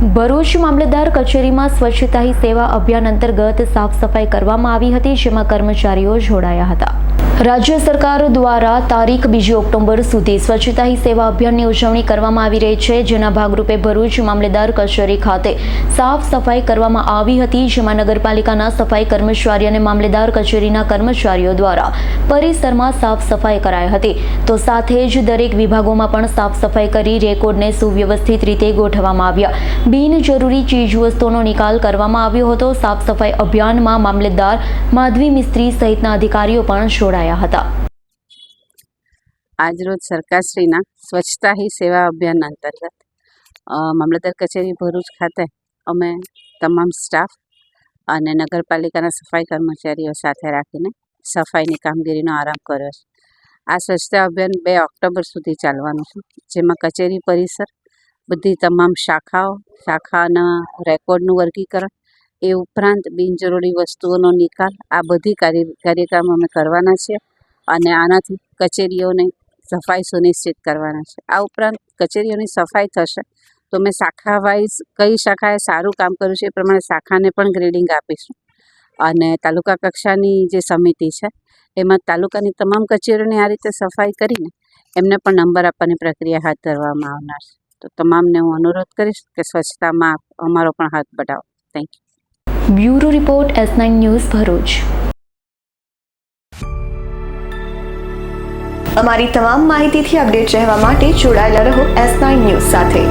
ભરૂચ મામલતદાર કચેરીમાં સ્વચ્છતા હી સેવા અભિયાન અંતર્ગત સાફ સફાઈ કરવામાં આવી હતી, જેમાં કર્મચારીઓ જોડાયા હતા। રાજ્ય સરકાર દ્વારા તારીખ 2 ઓક્ટોબર સુધી સ્વચ્છતા હી સેવા અભિયાનની ઉજવણી કરવામાં આવી રહી છે, જેના ભાગરૂપે ભરૂચ મામલતદાર કચેરી ખાતે સાફ સફાઈ કરવામાં આવી હતી, જેમાં નગરપાલિકાના સફાઈ કર્મચારી અને મામલતદાર કચેરીના કર્મચારીઓ દ્વારા પરિસરમાં સાફ સફાઈ કરાઈ હતી। તો સાથે જ દરેક વિભાગોમાં પણ સાફ સફાઈ કરી રેકોર્ડને સુવ્યવસ્થિત રીતે ગોઠવવામાં આવ્યા। બિનજરૂરી ચીજવસ્તુઓનો નિકાલ કરવામાં આવ્યો હતો। સાફ સફાઈ અભિયાનમાં મામલતદાર માધવી મિસ્ત્રી સહિતના અધિકારીઓ પણ જોડાયા હતા। આજરોજ સરકારશ્રીના સ્વચ્છતા હી સેવા અભિયાન અંતર્ગત મામલતદાર કચેરી ભરૂચ ખાતે અમે તમામ સ્ટાફ અને નગરપાલિકાના સફાઈ કર્મચારીઓ સાથે રાખીને સફાઈની કામગીરીનો આરંભ કર્યો છે। આ સ્વચ્છતા અભિયાન 2 ઓક્ટોબર સુધી ચાલવાનું છે, જેમાં કચેરી પરિસર, બધી તમામ શાખાના રેકોર્ડનું વર્ગીકરણ, એ ઉપરાંત બિનજરૂરી વસ્તુઓનો નિકાલ, આ બધી કાર્યક્રમ અમે કરવાના છીએ અને આનાથી કચેરીઓને સફાઈ સુનિશ્ચિત કરવાના છે। આ ઉપરાંત કચેરીઓની સફાઈ થશે તો અમે શાખા વાઇઝ કઈ શાખાએ સારું કામ કર્યું છે એ પ્રમાણે શાખાને પણ ગ્રેડિંગ આપીશું અને તાલુકા કક્ષાની જે સમિતિ છે એમાં તાલુકાની તમામ કચેરીઓની આ રીતે સફાઈ કરીને એમને પણ નંબર આપવાની પ્રક્રિયા હાથ ધરવામાં આવનાર છે। તો તમામને હું અનુરોધ કરીશ કે સ્વચ્છતામાં અમારો પણ હાથ બઢાવો। Thank you. Bureau report S9 news Bharuch. અમારી તમામ માહિતીથી અપડેટ રહેવા માટે જોડાયેલા રહો S9 ન્યૂઝ સાથે।